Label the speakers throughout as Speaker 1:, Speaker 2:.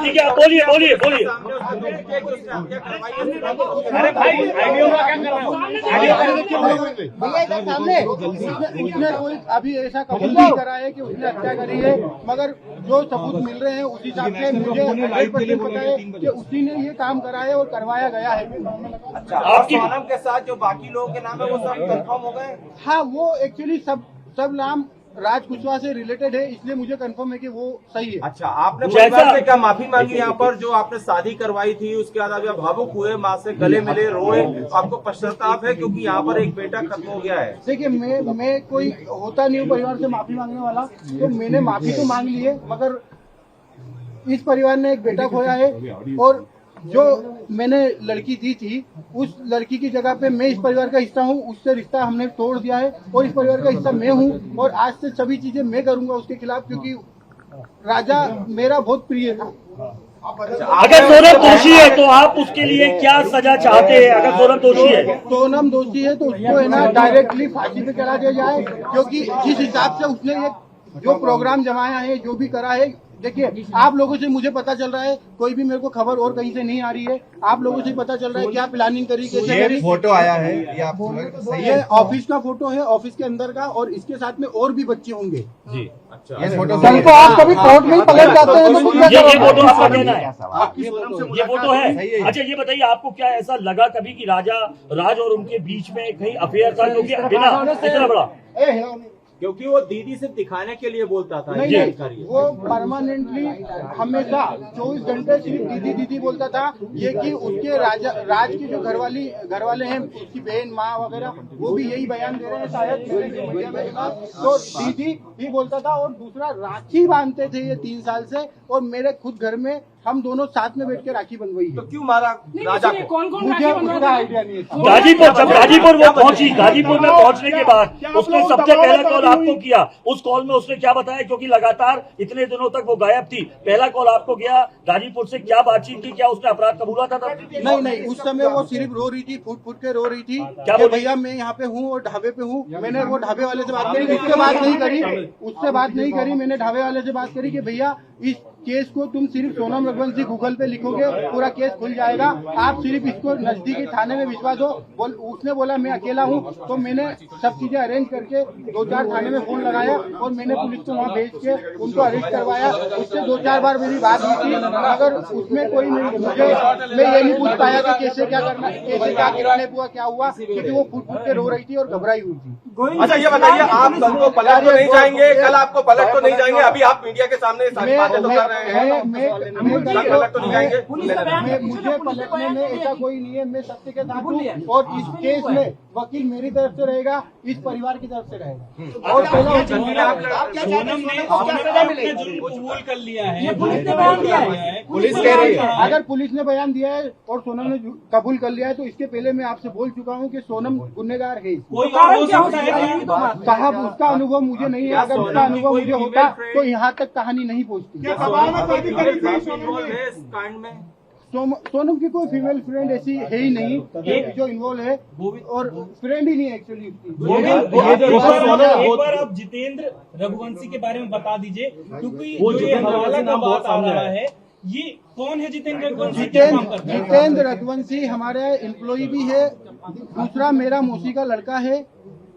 Speaker 1: ठीक है, बोलिए बोलिए बोलिए।
Speaker 2: अरे भाई सामने उसने कोई अभी ऐसा कबूल नहीं करा है कि उसने हत्या करी है, मगर जो सबूत मिल रहे हैं उस हिसाब से मुझे 100% पता है कि उसी ने ये काम करा है और करवाया गया है।
Speaker 3: अच्छा, आपकी नाम के साथ जो बाकी लोगों के नाम है वो सब कंफर्म हो गए?
Speaker 2: हाँ, वो एक्चुअली सब नाम राज कुशवाहा से रिलेटेड है, इसलिए मुझे कंफर्म है कि वो सही है।
Speaker 3: अच्छा, आपने परिवार से क्या माफी मांगी यहाँ पर जो आपने शादी करवाई थी, उसके बाद आप भावुक हुए, माँ से गले मिले, रोए, आपको पश्चाताप है क्योंकि यहाँ पर एक बेटा खत्म हो गया है?
Speaker 2: देखिए, मैं कोई होता नहीं हूँ परिवार से माफी मांगने वाला, तो मैंने माफी तो मांग ली है, मगर इस परिवार ने एक बेटा खोया है और जो मैंने लड़की दी थी उस लड़की की जगह पे मैं इस परिवार का हिस्सा हूँ, उससे रिश्ता हमने तोड़ दिया है और इस परिवार का हिस्सा मैं हूँ और आज से सभी चीजें मैं करूंगा उसके खिलाफ, क्योंकि राजा मेरा बहुत प्रिय था।
Speaker 1: अगर सोनम दोषी है तो आप उसके लिए क्या सजा चाहते हैं? अगर सोनम दोषी है,
Speaker 2: सोनम दोषी है तो उसको है ना डायरेक्टली फांसी पे चढ़ा दिया जाए, क्योंकि जिस हिसाब से उसने ये जो प्रोग्राम जमाया है, जो भी करा है, देखिए आप लोगों से मुझे पता चल रहा है, कोई भी मेरे को खबर और कहीं से नहीं आ रही है, आप लोगों से पता चल रहा है क्या प्लानिंग करी, कैसे करी।
Speaker 3: फोटो आया है
Speaker 2: ये ऑफिस का फोटो है, ऑफिस के अंदर का, और इसके साथ में और भी बच्चे होंगे
Speaker 3: जी। अच्छा,
Speaker 2: ये फोटो आप कभी कोर्ट में पलट जाते हैं तो
Speaker 1: ये फोटो आपका देना है, ये फोटो है। अच्छा, ये बताइए आपको क्या ऐसा लगा कभी कि राज और उनके बीच में कहीं अफेयर था, क्योंकि बिना इतना बड़ा,
Speaker 3: क्योंकि वो दीदी से दिखाने के लिए बोलता था?
Speaker 2: नहीं, वो परमानेंटली हमेशा 24 घंटे सिर्फ दीदी दीदी बोलता था। ये कि उसके राज की जो घर वाले हैं, उसकी बहन माँ वगैरह, वो भी यही बयान दे रहे हैं शायद तो दीदी ही बोलता था। और दूसरा, राखी बांधते थे ये 3 साल से, और मेरे खुद घर में हम दोनों साथ में बैठ के राखी बंधवाई है।
Speaker 3: तो क्यों मारा राजा को?
Speaker 2: मुझे उसका आइडिया नहीं है।
Speaker 1: गाजीपुर वो पहुंची, गाजीपुर में पहुंचने के बाद उसने सबसे पहला कॉल आपको किया। उस कॉल में उसने क्या बताया, क्योंकि लगातार इतने दिनों तक वो गायब थी, पहला कॉल आपको गया गाजीपुर से, क्या बातचीत की, क्या उसने अपराध कबूला था तब?
Speaker 2: नहीं, उस समय वो सिर्फ रो रही थी, फूट के रो रही थी क्या भैया मैं यहाँ पे हूँ और ढाबे पे हूँ। मैंने वो ढाबे वाले से बात करी, उससे बात नहीं करी, मैंने ढाबे वाले से बात करी कि भैया इस केस को तुम सिर्फ सोनम रघुवंशी गूगल पे लिखोगे, पूरा केस खुल जाएगा, आप सिर्फ इसको नजदीकी थाने में भिजवा दो। उसने बोला मैं अकेला हूँ, तो मैंने सब चीजें अरेंज करके 2-4 थाने में फोन लगाया और मैंने पुलिस को वहाँ भेज के उनको अरेस्ट करवाया। उससे 2-4 बार मेरी बात हुई थी, मगर उसमें कोई मैं ये नहीं पूछ पाया कि कैसे क्या करना, कैसे क्या किडनैप हुआ, क्या हुआ, क्योंकि वो फूट के रो रही थी और घबराई हुई थी।
Speaker 3: अच्छा, ये बताइए, आप कल को पलट तो नहीं जाएंगे? कल आपको पलट तो नहीं जाएंगे? अभी आप मीडिया के सामने सारी बातें तो कर रहे हैं,
Speaker 2: मुझे पलटने में ऐसा कोई नहीं है। मैं सत्य के साथ हूँ और इस केस में वकील मेरी तरफ से रहेगा, इस परिवार की तरफ से रहेगा। और
Speaker 4: सोनम ने कबूल कर लिया है,
Speaker 3: पुलिस कह रही है।
Speaker 2: अगर पुलिस ने बयान दिया है और सोनम ने कबूल कर लिया है, तो इसके पहले मैं आपसे बोल चुका हूँ कि सोनम गुनहगार है। साहब, उसका अनुभव मुझे नहीं है, अगर उसका अनुभव मुझे होता तो यहाँ तक कहानी नहीं पहुँचती। सोनम की कोई फीमेल फ्रेंड ऐसी है ही नहीं जो इन्वॉल्व है, और फ्रेंड ही नहीं है एक्चुअली
Speaker 4: एक बार आप जितेंद्र रघुवंशी के बारे में बता दीजिए, क्योंकि ये हवाला का बात आ रहा है, ये कौन है जितेंद्र रघुवंशी?
Speaker 2: जितेंद्र रघुवंशी हमारे एम्प्लॉय भी है, दूसरा मेरा मौसी का लड़का है,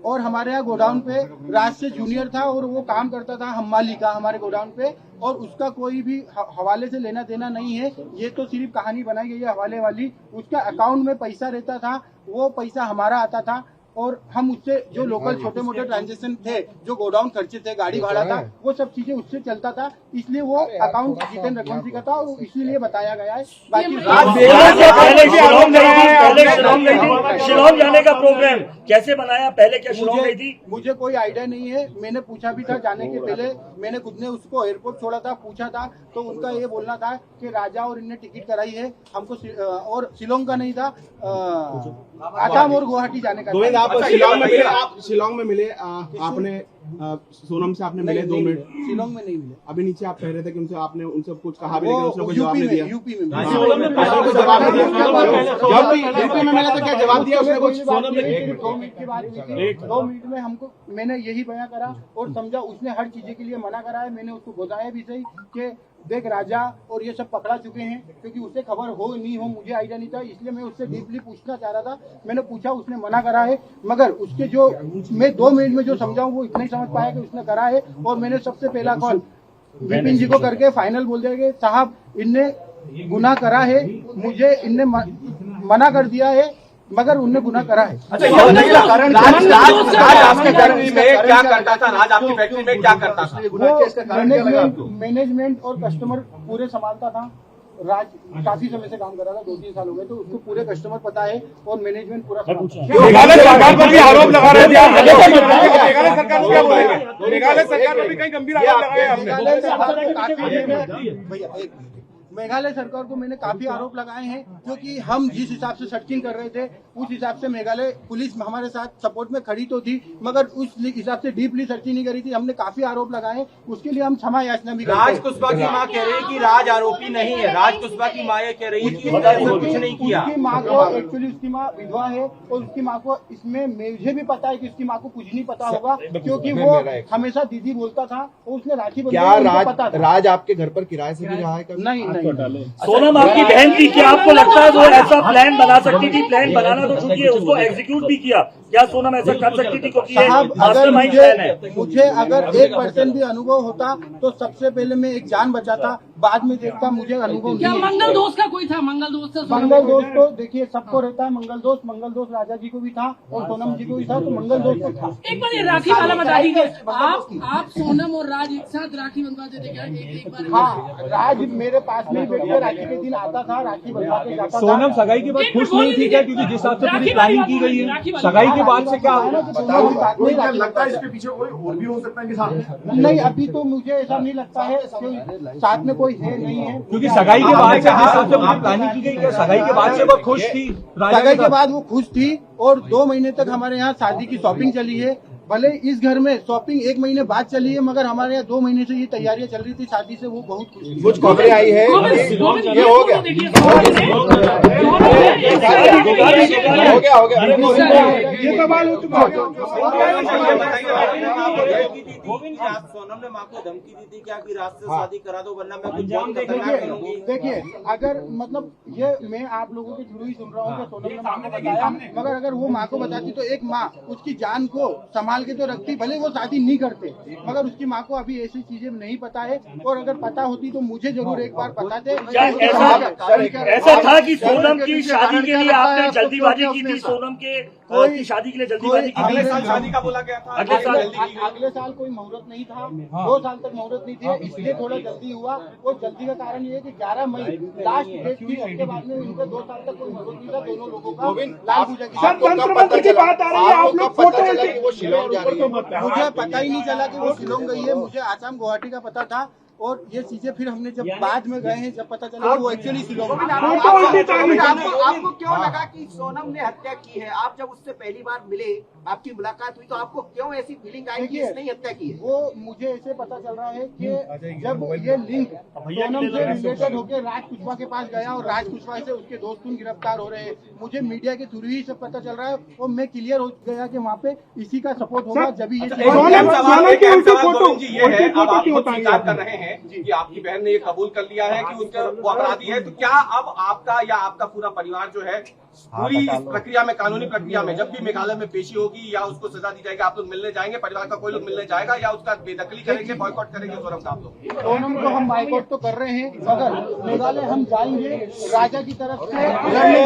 Speaker 2: और हमारे यहाँ गोडाउन पे राज से जूनियर था और वो काम करता था हमाली का हमारे गोडाउन पे, और उसका कोई भी हवाले से लेना देना नहीं है। ये तो सिर्फ कहानी बनाई गई है हवाले वाली। उसका अकाउंट में पैसा रहता था, वो पैसा हमारा आता था, और हम उससे जो लोकल छोटे मोटे ट्रांजेक्शन थे, जो गोडाउन खर्चे थे, गाड़ी भाड़ा था, वो सब चीजें उससे चलता था, इसलिए वो अकाउंट जितेंद्र रघुवंशी का था, और इसीलिए बताया गया है। बाकी
Speaker 1: शिलोंग जाने का प्रोग्राम कैसे बनाया, पहले क्या शिलोंग गई थी?
Speaker 2: मुझे कोई आइडिया नहीं है, मैंने पूछा भी था जाने के पहले, मैंने खुद ने उसको एयरपोर्ट छोड़ा था, पूछा था, तो उनका ये बोलना था कि राजा और इनने टिकट कराई है हमको, और शिलोंग का नहीं था, आसाम और गुवाहाटी जाने का।
Speaker 5: गोविंद, आप शिलोंग में मिले, आप शिलोंग में मिले, आपने सोनम से आपने मिले 2 मिनट?
Speaker 2: शिलोंग में नहीं मिले।
Speaker 5: अभी नीचे आप कह रहे थे कि उनसे आपने उनसे कुछ कहा भी, लेकिन उसने कोई जवाब नहीं दिया।
Speaker 2: यूपी में
Speaker 5: यूपी में मिला तो क्या जवाब दिया उसने कुछ?
Speaker 2: 2 मिनट की बात हुई, 2 मिनट में हमको मैंने यही बयां करा और समझा। उसने हर चीजें के लिए मना करा है। मैंने उसको बताया भी सही कि देख राजा और ये सब पकड़ा चुके हैं, क्योंकि उसे खबर हो नहीं हो मुझे आइडिया नहीं था, इसलिए मैं उससे डीपली पूछना चाह रहा था। मैंने पूछा, उसने मना करा है, मगर उसके जो मैं 2 मिनट में जो समझाऊं वो इतना ही समझ पाया कि उसने करा है। और मैंने सबसे पहला कॉल विपिन जी को करके फाइनल बोल दिया कि साहब इनने गुनाह करा है, मुझे इनने मना कर दिया है, मगर उनने गुनाह करा है।
Speaker 3: राज आपकी फैक्ट्री में क्या करता था? राज आपकी फैक्ट्री में क्या करता था?
Speaker 2: वो मैनेजमेंट और कस्टमर पूरे संभालता था। राज काफी समय से काम कर रहा था, 2-3 साल हो गए, तो उसको पूरे कस्टमर पता है और मैनेजमेंट पूरा
Speaker 5: मेघालय सरकार पर भी आरोप लगा रहे थे। मेघालय सरकार को क्या बोलेंगे? मेघालय सरकार पर भी कई गंभीर आरोप लगाए आपने।
Speaker 2: मेघालय सरकार को मैंने काफी आरोप लगाए हैं, क्योंकि हम जिस हिसाब से सर्चिंग कर रहे थे उस हिसाब से मेघालय पुलिस हमारे साथ सपोर्ट में खड़ी तो थी, मगर उस हिसाब से डीपली सर्चिंग नहीं करी थी। हमने काफी आरोप लगाए, उसके लिए हम क्षमा याचना भी करते हैं।
Speaker 3: राज कुशवाहा की मां कह रही है कि राज आरोपी नहीं है। राज कुशवाहा की मां ये कह रही है कि उसने ऐसा कुछ नहीं किया।
Speaker 2: उसकी माँ को एक्चुअली उसकी माँ विधवा है और उसकी माँ को इसमें मुझे भी पता है कि उसकी माँ को कुछ नहीं पता होगा, क्योंकि वो हमेशा दीदी बोलता था और उसने राखी
Speaker 5: क्या राज आपके घर पर किराए से भी रहा है?
Speaker 2: नहीं।
Speaker 1: सोनम आपकी बहन थी, क्या आपको लगता है वो ऐसा प्लान बना सकती थी? प्लान बनाना तो छूटिए, उसको एग्जीक्यूट भी किया। क्या सोनम ऐसा कर सकती थी? क्योंकि ये मास्टरमाइंड प्लान है।
Speaker 2: मुझे अगर 1% भी अनुभव होता तो सबसे पहले मैं एक जान बचाता, बाद में देखता। मुझे अनुभव
Speaker 6: क्या
Speaker 2: नहीं।
Speaker 6: मंगल दोस्त का कोई था? मंगल दोस्त था?
Speaker 2: मंगल दोस्त तो देखिए सबको रहता है। मंगल दोस्त राजा जी को भी था और सोनम जी को भी था, तो मंगल दोस्त तो था।
Speaker 6: एक बार ये राखी वाला बता दीजिए, आप सोनम और राज एक साथ राखी बंधवाते थे क्या? एक बार।
Speaker 2: हाँ, राज मेरे पास में बैठ के राखी के दिन आता था, राखी बंधवा के जाता था।
Speaker 7: सोनम सगाई के बाद खुश नहीं थी क्या? क्योंकि जिस हिसाब से पूरी प्लानिंग की गई है, सगाई के बाद से क्या
Speaker 2: लगता है इसके पीछे कोई और भी हो सकता है कि साथ? नहीं, अभी तो मुझे ऐसा नहीं लगता है, साथ में कोई है नहीं है,
Speaker 7: क्योंकि सगाई के बाद से जिस हिसाब से पूरी प्लानिंग की गई, क्या सगाई के बाद से वो खुश थी?
Speaker 2: सगाई के बाद वो खुश थी और 2 महीने तक हमारे यहाँ शादी की शॉपिंग चली है। भले इस घर में शॉपिंग 1 महीने बाद चली है, मगर हमारे यहाँ 2 महीने से ये तैयारियां चल रही थी शादी से। वो बहुत खुश थी।
Speaker 5: कुछ खबरें आई है, ये हो गया, हो गया।
Speaker 2: ये सवाल हो चुका है।
Speaker 3: सोनम ने माँ को धमकी दी थी क्या कि राज से शादी करा दो वरना मैं कुछ बहुत खतरनाक करूंगी?
Speaker 2: देखिए, अगर मतलब ये मैं आप लोगों के थ्रू ही सुन रहा हूँ कि सोनम ने माँ को बताया, मगर अगर वो माँ को बताती तो एक माँ उसकी जान को संभाल के तो रखती। भले वो शादी नहीं करते, मगर उसकी माँ को अभी ऐसी चीजें नहीं पता है, और अगर पता होती तो मुझे जरूर एक बार बताते।
Speaker 1: ऐसा था कि सोनम की शादी के लिए आपने जल्दीबाजी की थी? सोनम की शादी के लिए जल्दीबाजी की थी?
Speaker 3: अगले साल शादी का बोला गया था।
Speaker 2: अगले साल कोई मुहूर्त नहीं था, 2 साल तक मुहूर्त नहीं थे, इसलिए थोड़ा जल्दी हुआ। और जल्दी का कारण ये है कि 11 मई लास्ट डेट थी, उसके बाद में उनका 2 साल तक कोई मुहूर्त नहीं था दोनों लोगों का। लाल पूजा की बात आ रही है, आप लोग फोटो मुझे पता ही नहीं चला कि वो शिलोंग गई है। मुझे आसाम गुवाहाटी का पता था, और ये चीजें फिर हमने जब बाद में गए हैं, जब पता चला वो एक्चुअली शिलोंग।
Speaker 8: आपको क्यों लगा कि सोनम ने हत्या की है? आप जब उससे पहली बार मिले, आपकी मुलाकात हुई, तो आपको क्यों ऐसी फीलिंग आई कि इसने हत्या की है?
Speaker 2: वो मुझे ऐसे पता चल रहा है कि जब ये लिंक सोनम से रिलेटेड होकर राज कुशवाहा के पास गया और राज कुशवाहा से उसके दोस्त गिरफ्तार हो रहे हैं, मुझे मीडिया के थ्रू ही सब पता चल रहा है, और मैं क्लियर हो गया कि वहाँ पे इसी का सपोर्ट होगा। जब ये
Speaker 3: कर रहे हैं कि आपकी बहन ने ये कबूल कर लिया है कि उसका वो अपराधी है, तो क्या अब आपका या आपका पूरा परिवार जो है पूरी इस प्रक्रिया में, कानूनी प्रक्रिया में, जब भी मेघालय में पेशी होगी या उसको सजा दी जाएगी, आप लोग मिलने जाएंगे? परिवार का कोई लोग मिलने जाएगा या उसका बेदखली करेंगे, बॉयकॉट करेंगे? सोनम का आप लोग?
Speaker 2: सोनम को हम बॉयकॉट तो कर रहे हैं, मगर मेघालय हम जाएंगे राजा की तरफ से लड़ने।